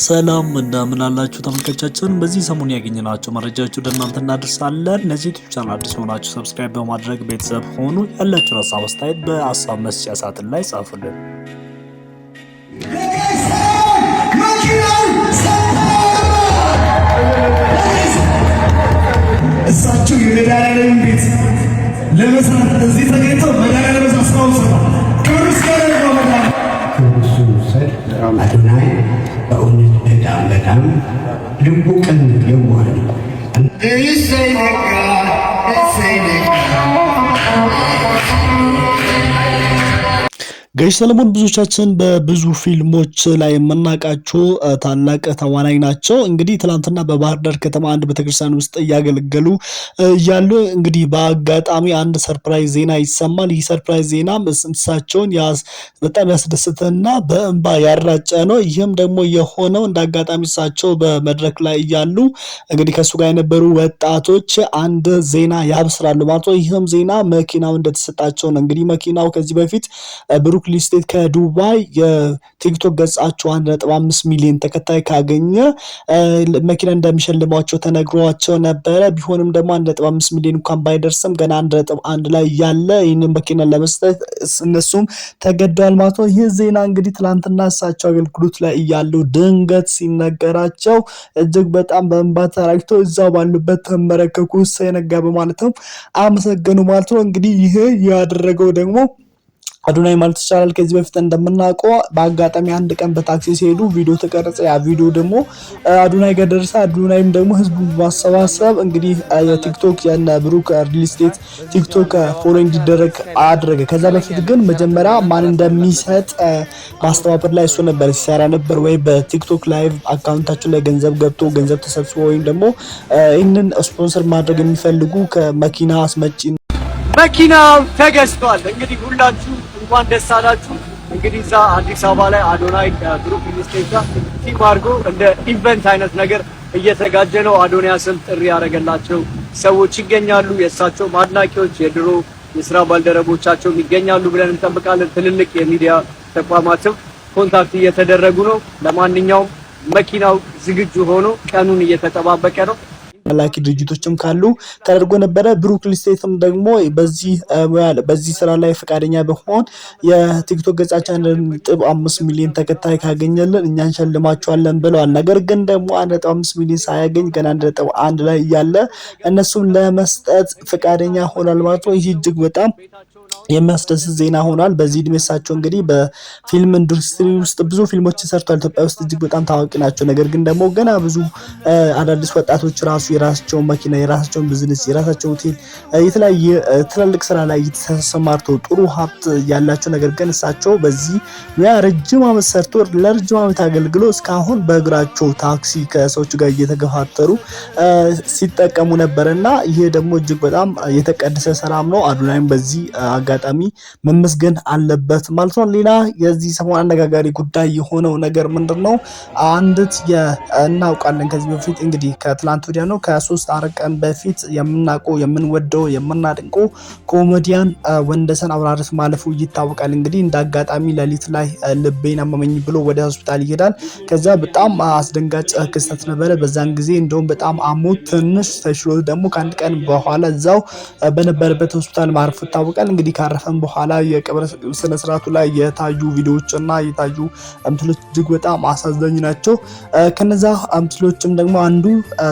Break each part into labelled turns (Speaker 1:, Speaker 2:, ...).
Speaker 1: ሰላም እንደምን አላችሁ ተመልካቾቻችን። በዚህ ሰሞን ያገኘናቸው መረጃዎች ወደ እናንተ እናደርሳለን። ለዚህ ዩቲዩብ ቻናል አዲስ ሆናችሁ ሰብስክራይብ በማድረግ ቤተሰብ ሆኑ። ያላችሁን ሀሳብ አስተያየት በሀሳብ መስጫ ሳጥን ላይ ጻፉልን።
Speaker 2: እሳቸው የመድኃኒዓለም ቤት ለመስራት እዚህ ተገኝተው መድኃኒዓለም አስታውሰው
Speaker 3: አዶናይ በእውነት በጣም ልቡ ቅን የዋህ ነው።
Speaker 1: ጋሽ ሰለሞን ብዙዎቻችን በብዙ ፊልሞች ላይ የምናውቃቸው ታላቅ ተዋናይ ናቸው። እንግዲህ ትናንትና በባህር ዳር ከተማ አንድ ቤተክርስቲያን ውስጥ እያገለገሉ እያሉ እንግዲህ በአጋጣሚ አንድ ሰርፕራይዝ ዜና ይሰማል። ይህ ሰርፕራይዝ ዜና እሳቸውን በጣም ያስደስተና በእንባ ያራጨ ነው። ይህም ደግሞ የሆነው እንደ አጋጣሚ እሳቸው በመድረክ ላይ እያሉ እንግዲህ ከሱ ጋር የነበሩ ወጣቶች አንድ ዜና ያብስራሉ ማለት ነው። ይህም ዜና መኪናው እንደተሰጣቸው ነው። እንግዲህ መኪናው ከዚህ በፊት ብሩክ ሊስቴት ከዱባይ የቲክቶክ ገጻቸው 1.5 ሚሊዮን ተከታይ ካገኘ መኪና እንደሚሸልሟቸው ተነግሯቸው ነበረ። ቢሆንም ደግሞ 1.5 ሚሊዮን እንኳን ባይደርስም ገና 1.1 ላይ ያለ ይህንን መኪና ለመስጠት እነሱም ተገደዋል ማለት ነው። ይህ ዜና እንግዲህ ትላንትና እሳቸው አገልግሎት ላይ እያሉ ድንገት ሲነገራቸው እጅግ በጣም በእንባ ተራጭተው እዛው ባሉበት ተመረከኩ። ሳይነጋ በማለትም አመሰገኑ ማለት ነው። እንግዲህ ይሄ ያደረገው ደግሞ አዶናይ ማለት ይቻላል። ከዚህ በፊት እንደምናውቀው በአጋጣሚ አንድ ቀን በታክሲ ሲሄዱ ቪዲዮ ተቀረጸ። ያ ቪዲዮ ደግሞ አዶናይ ጋር ደረሰ። አዶናይም ደግሞ ህዝቡ ማሰባሰብ እንግዲህ የቲክቶክ የነ ብሩክ ሪል ስቴት ቲክቶክ ፎሎ እንዲደረግ አድረገ። ከዛ በፊት ግን መጀመሪያ ማን እንደሚሰጥ ማስተባበር ላይ እሱ ነበር ሲሰራ ነበር። ወይ በቲክቶክ ላይቭ አካውንታችን ላይ ገንዘብ ገብቶ ገንዘብ ተሰብስቦ ወይም ደግሞ ይህንን ስፖንሰር ማድረግ የሚፈልጉ ከመኪና አስመጪ
Speaker 4: መኪናው ተገዝቷል። እንግዲህ ሁላችሁ እንኳን ደስ አላችሁ። እንግዲህ እዛ አዲስ አበባ ላይ አዶናይ ብሩክ ሚኒስቴር ጋር ቲም አድርጎ እንደ ኢቨንት አይነት ነገር እየተዘጋጀ ነው። አዶናይስም ጥሪ ያደረገላቸው ሰዎች ይገኛሉ። የእሳቸው አድናቂዎች፣ የድሮ የስራ ባልደረቦቻቸው ይገኛሉ ብለን እንጠብቃለን። ትልልቅ የሚዲያ ተቋማትም ኮንታክት እየተደረጉ ነው። ለማንኛውም መኪናው ዝግጁ ሆኖ ቀኑን እየተጠባበቀ ነው።
Speaker 1: ላኪ ድርጅቶችም ካሉ ተደርጎ ነበረ። ብሩክ ሊስቴትም ደግሞ በዚህ ስራ ላይ ፈቃደኛ በመሆን የቲክቶክ ገጻችን 1.5 ሚሊዮን ተከታይ ካገኘልን እኛ እንሸልማቸዋለን ብለዋል። ነገር ግን ደግሞ 1.5 ሚሊዮን ሳያገኝ ገና 1.1 ላይ እያለ እነሱም ለመስጠት ፈቃደኛ ሆኗል ማለት ነው። ይህ እጅግ በጣም የሚያስደስት ዜና ሆኗል። በዚህ እድሜ እሳቸው እንግዲህ በፊልም ኢንዱስትሪ ውስጥ ብዙ ፊልሞችን ሰርቷል። ኢትዮጵያ ውስጥ እጅግ በጣም ታዋቂ ናቸው። ነገር ግን ደግሞ ገና ብዙ አዳዲስ ወጣቶች ራሱ የራሳቸውን መኪና፣ የራሳቸውን ቢዝነስ፣ የራሳቸው ሆቴል፣ የተለያየ ትላልቅ ስራ ላይ ተሰማርተው ጥሩ ሀብት ያላቸው ነገር ግን እሳቸው በዚህ ሙያ ረጅም ዓመት ሰርቶ ለረጅም ዓመት አገልግሎ እስካሁን በእግራቸው ታክሲ ከሰዎች ጋር እየተገፋተሩ ሲጠቀሙ ነበርና ይሄ ደግሞ እጅግ በጣም የተቀደሰ ሰላም ነው። አዶናይም በዚህ አጋጣሚ መመስገን አለበት ማለት ነው። ሌላ የዚህ ሰሞን አነጋጋሪ ጉዳይ የሆነው ነገር ምንድነው? አንዲት እናውቃለን ከዚህ በፊት እንግዲህ ከትላንት ወዲያ ነው ከ3-4 ቀን በፊት የምናውቀው የምንወደው የምናድንቀው ኮሜዲያን ወንደሰን አውራሪስ ማለፉ ይታወቃል። እንግዲህ እንዳጋጣሚ ሌሊት ላይ ልቤን አመመኝ ብሎ ወደ ሆስፒታል ይሄዳል። ከዛ በጣም አስደንጋጭ ክስተት ነበረ። በዛን ጊዜ እንደውም በጣም አሞት ትንሽ ተሽሎ ደግሞ ከአንድ ቀን በኋላ እዛው በነበረበት ሆስፒታል ማረፉ ይታወቃል። እንግዲህ ካረፈን በኋላ የቀብር ስነ ስርዓቱ ላይ የታዩ ቪዲዮዎች እና የታዩ ምስሎች እጅግ በጣም አሳዛኝ ናቸው። ከነዛ ምስሎችም ደግሞ አንዱ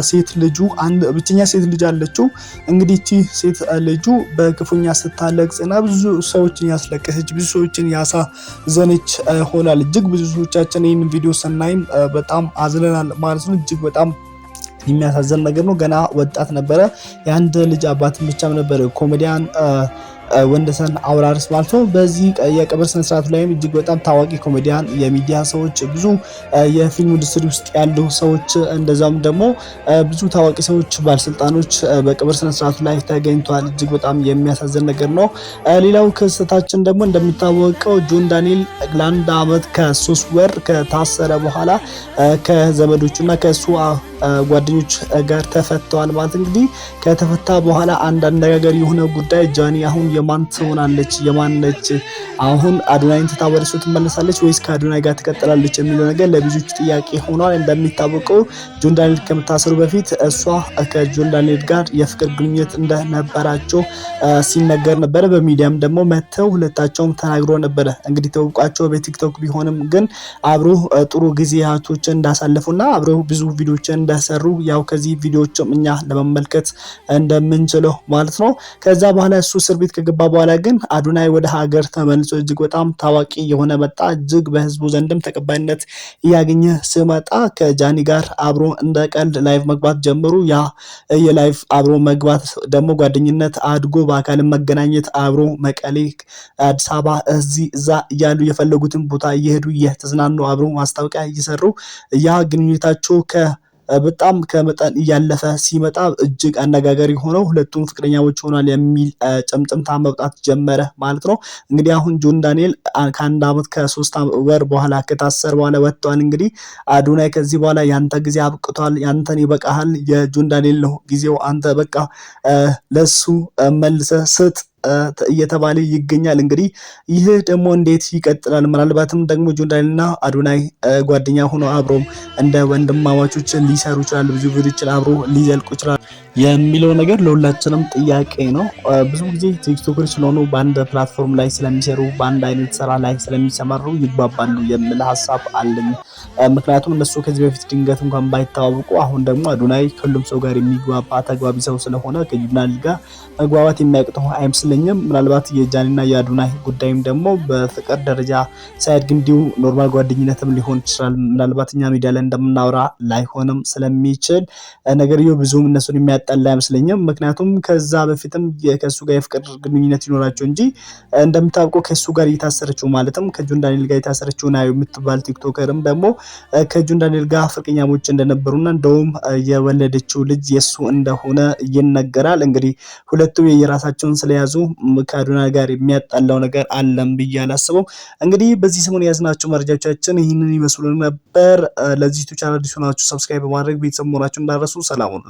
Speaker 1: ሴት ልጁ አንድ ብቸኛ ሴት ልጅ አለችው። እንግዲህ እቺ ሴት ልጁ በክፉኛ ስታለቅስና ብዙ ሰዎችን ያስለቀሰች ብዙ ሰዎችን ያሳዘነች ሆናል። እጅግ ብዙ ሰዎቻችን ይህን ቪዲዮ ስናይም በጣም አዝነናል ማለት ነው። እጅግ በጣም የሚያሳዝን ነገር ነው። ገና ወጣት ነበረ። የአንድ ልጅ አባትን ብቻም ነበረ ኮሜዲያን ወንደሰን አውራሪስ ማለት ነው። በዚህ የቀብር ስነ ስርዓቱ ላይም እጅግ በጣም ታዋቂ ኮሜዲያን፣ የሚዲያ ሰዎች፣ ብዙ የፊልም ኢንዱስትሪ ውስጥ ያሉ ሰዎች እንደዛም ደግሞ ብዙ ታዋቂ ሰዎች፣ ባለስልጣኖች በቀብር ስነ ስርዓቱ ላይ ተገኝተዋል። እጅግ በጣም የሚያሳዝን ነገር ነው። ሌላው ክስተታችን ደግሞ እንደሚታወቀው ጆን ዳንኤል ለአንድ ዓመት ከ3 ወር ከታሰረ በኋላ ከዘመዶቹና ከሱ ጓደኞች ጋር ተፈተዋል ማለት እንግዲህ ከተፈታ በኋላ አንድ አነጋጋሪ የሆነ ጉዳይ ጃኒ አሁን የማን ትሆናለች? የማን ነች? አሁን አዶናይን ትታ ወደ እሱ ትመለሳለች ወይስ ከአዶናይ ጋር ትቀጥላለች የሚለው ነገር ለብዙዎች ጥያቄ ሆኗል። እንደሚታወቀው ጆን ዳንኤል ከመታሰሩ በፊት እሷ ከጆን ዳንኤል ጋር የፍቅር ግንኙነት እንደነበራቸው ሲነገር ነበረ። በሚዲያም ደግሞ መተው ሁለታቸውም ተናግሮ ነበረ። እንግዲህ ተውቋቸው በቲክቶክ ቢሆንም ግን አብሮ ጥሩ ጊዜያቶችን እንዳሳለፉና አብሮ ብዙ ቪዲዮችን እንደሰሩ ያው ከዚህ ቪዲዮዎችም እኛ ለመመልከት እንደምንችለው ማለት ነው። ከዛ በኋላ እሱ እስር ቤት ከገባ በኋላ ግን አዶናይ ወደ ሀገር ተመልሶ እጅግ በጣም ታዋቂ የሆነ መጣ። እጅግ በህዝቡ ዘንድም ተቀባይነት እያገኘ ስመጣ ከጃኒ ጋር አብሮ እንደ ቀልድ ላይቭ መግባት ጀምሩ። ያ የላይቭ አብሮ መግባት ደግሞ ጓደኝነት አድጎ በአካልም መገናኘት አብሮ መቀሌ፣ አዲስ አበባ፣ እዚህ እዛ እያሉ የፈለጉትን ቦታ እየሄዱ እየተዝናኑ አብሮ ማስታወቂያ እየሰሩ ያ ግንኙነታቸው በጣም ከመጠን እያለፈ ሲመጣ እጅግ አነጋጋሪ ሆነው ሁለቱም ፍቅረኛዎች ሆኗል የሚል ጭምጭምታ መውጣት ጀመረ ማለት ነው። እንግዲህ አሁን ጆን ዳንኤል ከ1 ዓመት ከ3 ወር በኋላ ከታሰረ በኋላ ወጥቷል። እንግዲህ አዶናይ ከዚህ በኋላ ያንተ ጊዜ አብቅቷል፣ ያንተን ይበቃሃል፣ የጆን ዳንኤል ነው ጊዜው፣ አንተ በቃ ለሱ መልሰ ስጥ እየተባለ ይገኛል። እንግዲህ ይህ ደግሞ እንዴት ይቀጥላል? ምናልባትም ደግሞ ጆን ዳንኤልና አዶናይ ጓደኛ ሆኖ አብሮም እንደ ወንድማማቾች ሊሰሩ ይችላሉ፣ ብዙ ቪዲዮችን አብሮ ሊዘልቁ ይችላሉ የሚለው ነገር ለሁላችንም ጥያቄ ነው። ብዙ ጊዜ ቲክቶከር ስለሆኑ በአንድ ፕላትፎርም ላይ ስለሚሰሩ በአንድ አይነት ስራ ላይ ስለሚሰማሩ ይግባባሉ የሚል ሀሳብ አለኝ። ምክንያቱም እነሱ ከዚህ በፊት ድንገት እንኳን ባይተዋወቁ አሁን ደግሞ አዶናይ ከሁሉም ሰው ጋር የሚግባባ ተግባቢ ሰው ስለሆነ ከጆን ዳንኤል ጋር መግባባት የሚያቅተው አይመስለኝም። ምናልባት የጃኒና የአዶናይ ጉዳይም ደግሞ በፍቅር ደረጃ ሳይድ እንዲሁ ኖርማል ጓደኝነትም ሊሆን ይችላል። ምናልባት እኛ ሚዲያ ላይ እንደምናወራ ላይሆንም ስለሚችል ነገርየው ብዙም እነሱን የሚያጣላ አይመስለኝም። ምክንያቱም ከዛ በፊትም ከሱ ጋር የፍቅር ግንኙነት ይኖራቸው እንጂ እንደምታውቀው ከሱ ጋር እየታሰረችው ማለትም ከጆን ዳንኤል ጋር የታሰረችው ናዩ የምትባል ቲክቶከርም ደግሞ ከጆን ዳንኤል ጋር ፍቅረኛሞች እንደነበሩና እንደውም የወለደችው ልጅ የሱ እንደሆነ ይነገራል። እንግዲህ ሁለቱ የራሳቸውን ስለያዙ ከአዶናይ ጋር የሚያጣላው ነገር አለም ብዬ አላስበው። እንግዲህ በዚህ ሰሞን የያዝናቸው መረጃዎቻችን ይህንን ይመስሉ ነበር። ለዚህ ዩቲዩብ ቻናል አዲስ ሆናችሁ ሰብስክራይብ በማድረግ ቤተሰብ መሆናችሁ እንዳትረሱ። ሰላም ሁኑ።